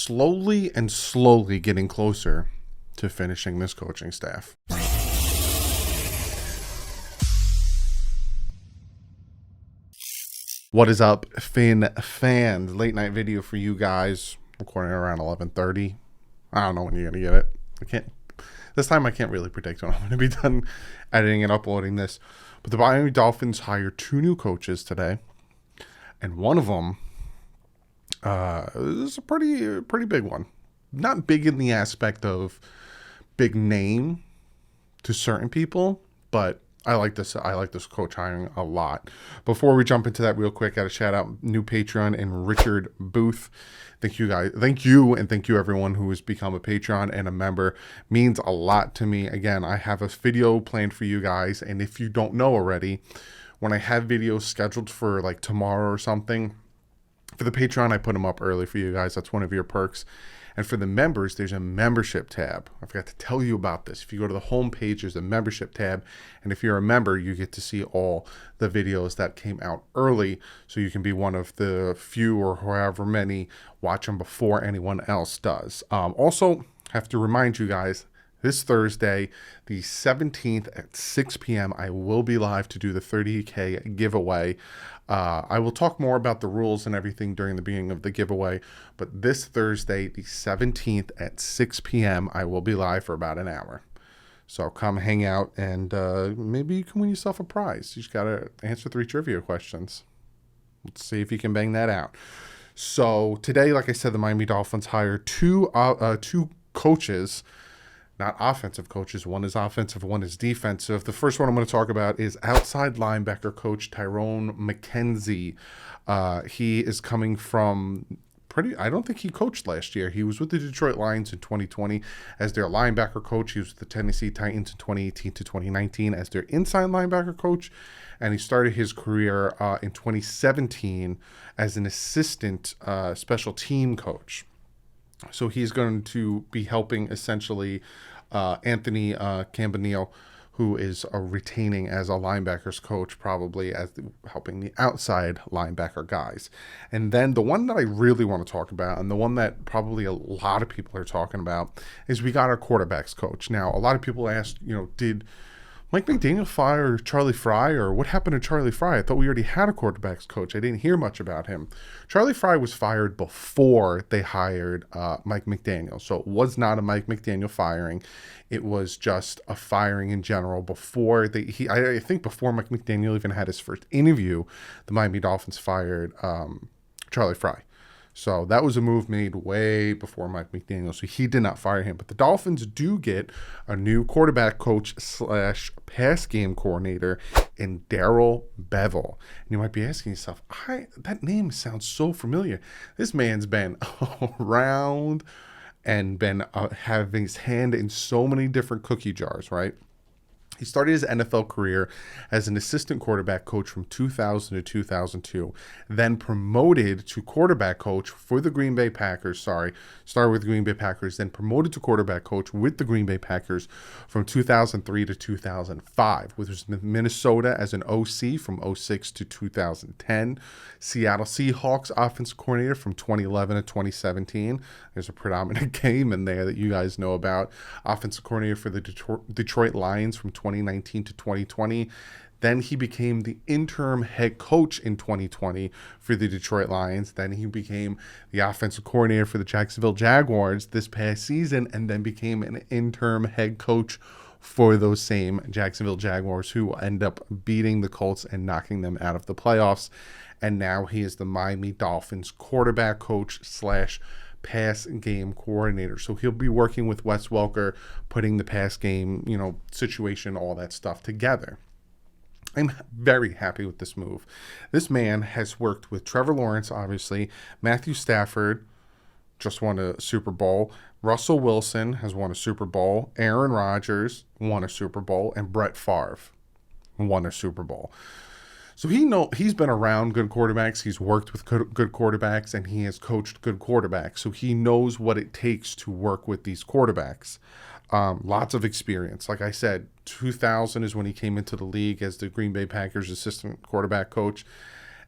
slowly getting closer to finishing this coaching staff. What is up, Finn fans? Late night video for you guys. Recording around 11:30. I don't know when you're gonna get it. This time I can't really predict when I'm gonna be done editing and uploading this. But the Miami Dolphins hired 2 new coaches today, and one of them is a pretty big one. Not big in the aspect of big name to certain people, but I like this coach hiring a lot. Before we jump into that real quick, got to shout out new Patreon and Richard Booth. Thank you guys. Thank you everyone who has become a Patreon and a member. Means a lot to me. Again, I have a video planned for you guys, and if you don't know already, when I have videos scheduled for like tomorrow or something, for the Patreon, I put them up early for you guys. That's one of your perks. And for the members, there's a membership tab. I forgot to tell you about this. If you go to the home page, there's a membership tab. And if you're a member, you get to see all the videos that came out early. So you can be one of the few or however many watch them before anyone else does. Also, have to remind you guys, this Thursday, the 17th at 6 p.m., I will be live to do the 30K giveaway. I will talk more about the rules and everything during the beginning of the giveaway, but this Thursday, the 17th at 6 p.m., I will be live for about an hour. So come hang out, and maybe you can win yourself a prize. You just got to answer 3 trivia questions. Let's see if you can bang that out. So today, like I said, the Miami Dolphins hired two coaches. Not offensive coaches. One is offensive, one is defensive. The first one I'm going to talk about is outside linebacker coach Tyrone McKenzie. He is coming from I don't think he coached last year. He was with the Detroit Lions in 2020 as their linebacker coach. He was with the Tennessee Titans in 2018 to 2019 as their inside linebacker coach. And he started his career in 2017 as an assistant special team coach. So he's going to be helping essentially Anthony Campanile, who is retaining as a linebackers coach, probably as helping the outside linebacker guys. And then the one that I really want to talk about, and the one that probably a lot of people are talking about, is we got our quarterbacks coach. Now, a lot of people asked, did Mike McDaniel fire Charlie Frye, or what happened to Charlie Frye? I thought we already had a quarterbacks coach. I didn't hear much about him. Charlie Frye was fired before they hired Mike McDaniel. So it was not a Mike McDaniel firing. It was just a firing in general before I think before Mike McDaniel even had his first interview, the Miami Dolphins fired Charlie Frye. So that was a move made way before Mike McDaniel. So he did not fire him. But the Dolphins do get a new quarterback coach / pass game coordinator in Darrell Bevell. And you might be asking yourself, that name sounds so familiar. This man's been around and been having his hand in so many different cookie jars, right? He started his NFL career as an assistant quarterback coach from 2000 to 2002, then promoted to quarterback coach for the Green Bay Packers. Started with the Green Bay Packers, then promoted to quarterback coach with the Green Bay Packers from 2003 to 2005. With Minnesota as an OC from 06 to 2010. Seattle Seahawks offensive coordinator from 2011 to 2017. There's a predominant game in there that you guys know about. Offensive coordinator for the Detroit Lions from 2019 to 2020. Then he became the interim head coach in 2020 for the Detroit Lions. Then he became the offensive coordinator for the Jacksonville Jaguars this past season, and then became an interim head coach for those same Jacksonville Jaguars, who end up beating the Colts and knocking them out of the playoffs. And now he is the Miami Dolphins quarterback coach / pass game coordinator. So he'll be working with Wes Welker, putting the pass game, situation, all that stuff together. I'm very happy with this move. This man has worked with Trevor Lawrence, obviously. Matthew Stafford just won a Super Bowl. Russell Wilson has won a Super Bowl. Aaron Rodgers won a Super Bowl. And Brett Favre won a Super Bowl. So he's been around good quarterbacks. He's worked with good quarterbacks, and he has coached good quarterbacks. So he knows what it takes to work with these quarterbacks. Lots of experience. Like I said, 2000 is when he came into the league as the Green Bay Packers assistant quarterback coach.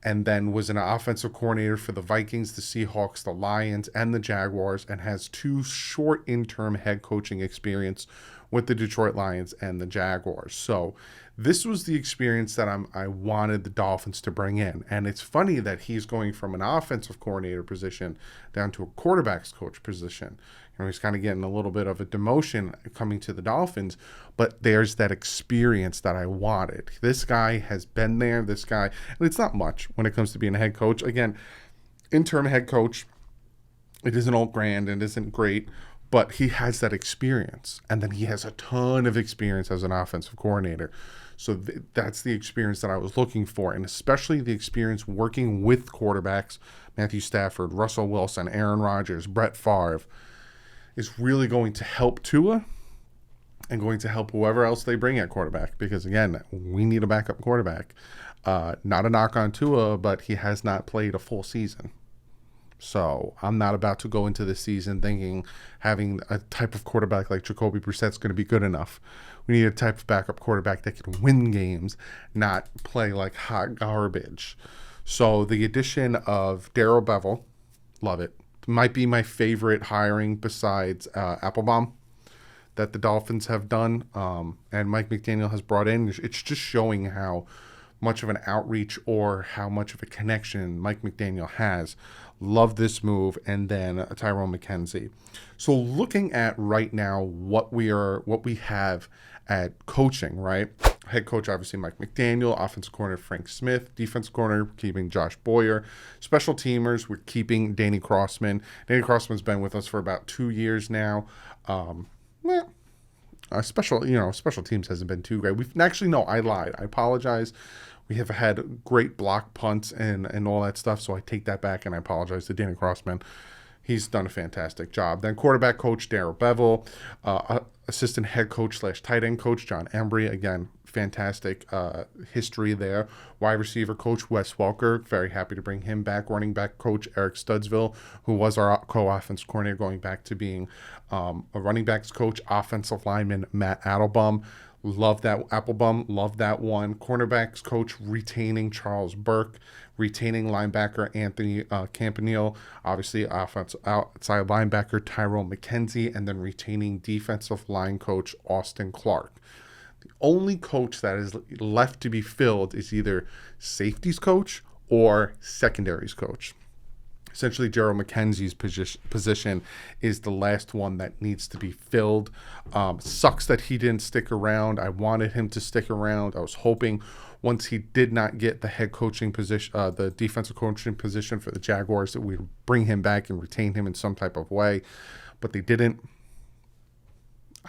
and then was an offensive coordinator for the Vikings, the Seahawks, the Lions, and the Jaguars, and has 2 short interim head coaching experience with the Detroit Lions and the Jaguars. So this was the experience that I wanted the Dolphins to bring in. And it's funny that he's going from an offensive coordinator position down to a quarterback's coach position. He's kind of getting a little bit of a demotion coming to the Dolphins, but there's that experience that I wanted. This guy has been there. This guy, and it's not much when it comes to being a head coach. Again, interim head coach, it isn't all grand and isn't great, but he has that experience. And then he has a ton of experience as an offensive coordinator. So that's the experience that I was looking for, and especially the experience working with quarterbacks, Matthew Stafford, Russell Wilson, Aaron Rodgers, Brett Favre, is really going to help Tua and going to help whoever else they bring at quarterback. Because, again, we need a backup quarterback. Not a knock on Tua, but he has not played a full season. So I'm not about to go into this season thinking having a type of quarterback like Jacoby Brissett is going to be good enough. We need a type of backup quarterback that can win games, not play like hot garbage. So the addition of Darrell Bevell, love it. Might be my favorite hiring besides Applebaum that the Dolphins have done, and Mike McDaniel has brought in. It's just showing how much of an outreach or how much of a connection Mike McDaniel has. Love this move. And then Tyrone McKenzie. So looking at right now what we have at coaching, right? Head coach, obviously, Mike McDaniel. Offensive coordinator, Frank Smith. Defensive coordinator, keeping Josh Boyer. Special teamers, we're keeping Danny Crossman. Danny Crossman's been with us for about 2 years now. Special teams hasn't been too great. I lied. I apologize. We have had great block punts and all that stuff, so I take that back, and I apologize to Danny Crossman. He's done a fantastic job. Then quarterback coach, Darrell Bevell. Assistant head coach / tight end coach, John Embry. Again, fantastic history there. Wide receiver coach, Wes Welker. Very happy to bring him back. Running back coach, Eric Studsville, who was our co-offense coordinator, going back to being a running backs coach. Offensive lineman, Matt Applebaum. Love that Applebaum. Love that one. Cornerbacks coach, retaining Charles Burke. Retaining linebacker Anthony Campanile, obviously outside linebacker Tyrone McKenzie, and then retaining defensive line coach Austin Clark. The only coach that is left to be filled is either safeties coach or secondaries coach. Essentially, Gerald McKenzie's position is the last one that needs to be filled. Sucks that he didn't stick around. I wanted him to stick around. I was hoping once he did not get the head coaching position, the defensive coaching position for the Jaguars, that we'd bring him back and retain him in some type of way. But they didn't.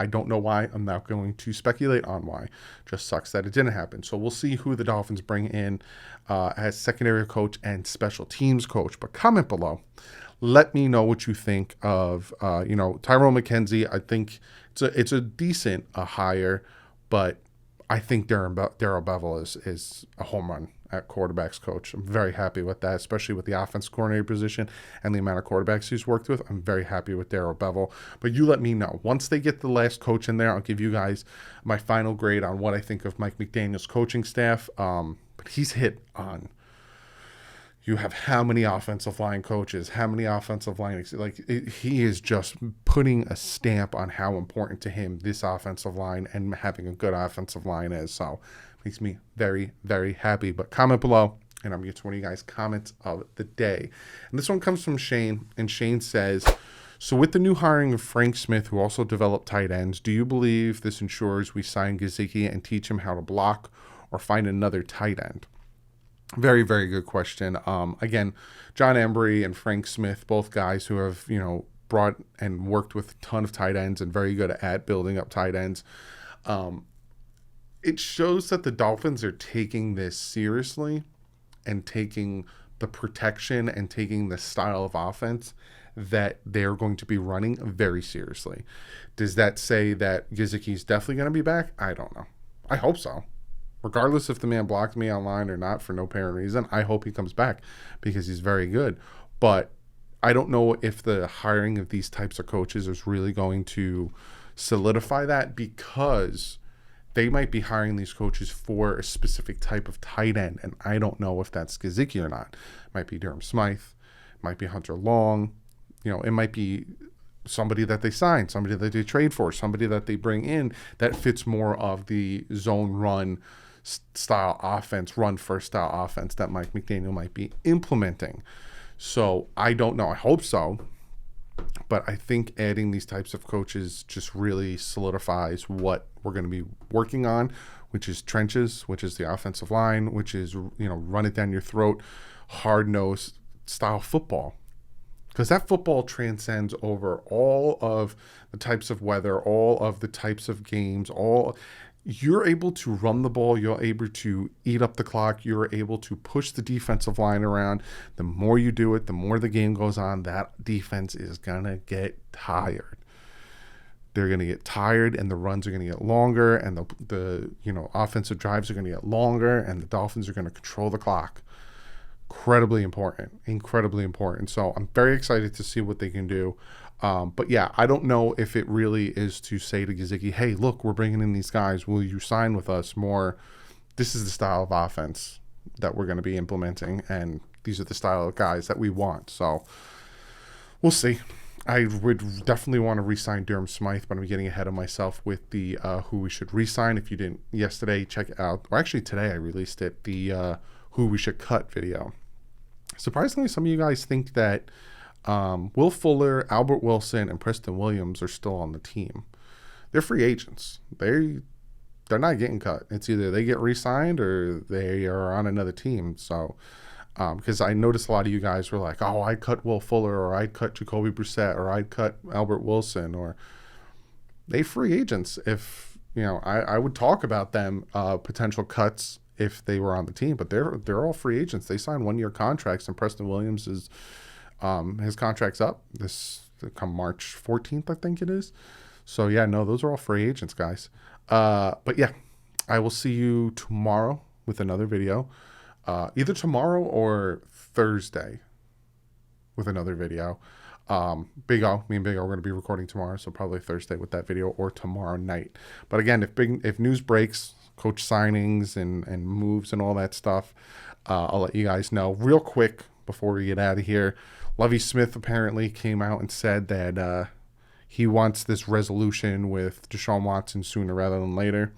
I don't know why. I'm not going to speculate on why. Just sucks that it didn't happen. So we'll see who the Dolphins bring in as secondary coach and special teams coach. But comment below. Let me know what you think of, Tyrone McKenzie. I think it's a decent hire, but I think Darrell Bevell is a home run at quarterbacks coach. I'm very happy with that, especially with the offense coordinator position and the amount of quarterbacks he's worked with. I'm very happy with Darrell Bevell. But you let me know. Once they get the last coach in there, I'll give you guys my final grade on what I think of Mike McDaniel's coaching staff. But he's hit on. You have how many offensive line coaches, how many offensive line, he is just putting a stamp on how important to him this offensive line and having a good offensive line is. So makes me very, very happy. But comment below, and I'm going to get to one of you guys' comments of the day. And this one comes from Shane, and Shane says, so with the new hiring of Frank Smith, who also developed tight ends, do you believe this ensures we sign Gesicki and teach him how to block or find another tight end? Very, very good question. Again, John Embry and Frank Smith, both guys who have, brought and worked with a ton of tight ends and very good at building up tight ends. It shows that the Dolphins are taking this seriously and taking the protection and taking the style of offense that they're going to be running very seriously. Does that say that Gesicki's definitely going to be back? I don't know. I hope so. Regardless if the man blocked me online or not for no apparent reason, I hope he comes back because he's very good. But I don't know if the hiring of these types of coaches is really going to solidify that, because they might be hiring these coaches for a specific type of tight end, and I don't know if that's Gesicki or not. It might be Durham Smythe, it might be Hunter Long, it might be somebody that they sign, somebody that they trade for, somebody that they bring in that fits more of the zone run style offense, run first style offense that Mike McDaniel might be implementing. So I don't know. I hope so. But I think adding these types of coaches just really solidifies what we're going to be working on, which is trenches, which is the offensive line, which is, run it down your throat, hard-nosed style football. Because that football transcends over all of the types of weather, all of the types of games, you're able to run the ball, you're able to eat up the clock, you're able to push the defensive line around. The more you do it, the more the game goes on, that defense is going to get tired. They're going to get tired, and the runs are going to get longer, and the offensive drives are going to get longer, and the Dolphins are going to control the clock. Incredibly important. So I'm very excited to see what they can do. But yeah, I don't know if it really is to say to Gesicki, hey, look, we're bringing in these guys. Will you sign with us more? This is the style of offense that we're going to be implementing, and these are the style of guys that we want. So we'll see. I would definitely want to re-sign Durham Smythe, but I'm getting ahead of myself with the who we should re-sign. If you didn't yesterday, check it out. Or actually today I released it, the who we should cut video. Surprisingly, some of you guys think that Will Fuller, Albert Wilson, and Preston Williams are still on the team. They're free agents. They're not getting cut. It's either they get re-signed or they are on another team. So, because I noticed a lot of you guys were like, oh, I'd cut Will Fuller, or I'd cut Jacoby Brissett, or I'd cut Albert Wilson, or they free agents. If, I would talk about them, potential cuts if they were on the team, but they're all free agents. They signed 1-year contracts, and Preston Williams is his contract's up this come March 14th, I think it is. So yeah, no, those are all free agents, guys. But yeah, I will see you tomorrow with another video, either tomorrow or Thursday with another video. Me and Big O, we're going to be recording tomorrow, so probably Thursday with that video, or tomorrow night. But again, if news breaks, coach signings and moves and all that stuff, I'll let you guys know real quick before we get out of here. Lovie Smith apparently came out and said that he wants this resolution with Deshaun Watson sooner rather than later.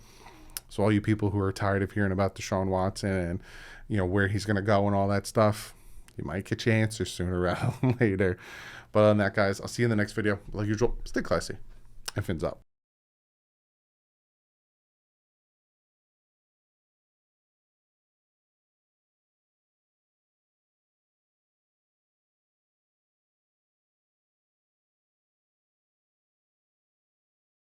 So all you people who are tired of hearing about Deshaun Watson and where he's going to go and all that stuff, you might get your answer sooner rather than later. But other than that, guys, I'll see you in the next video. Like usual, stay classy and fins up.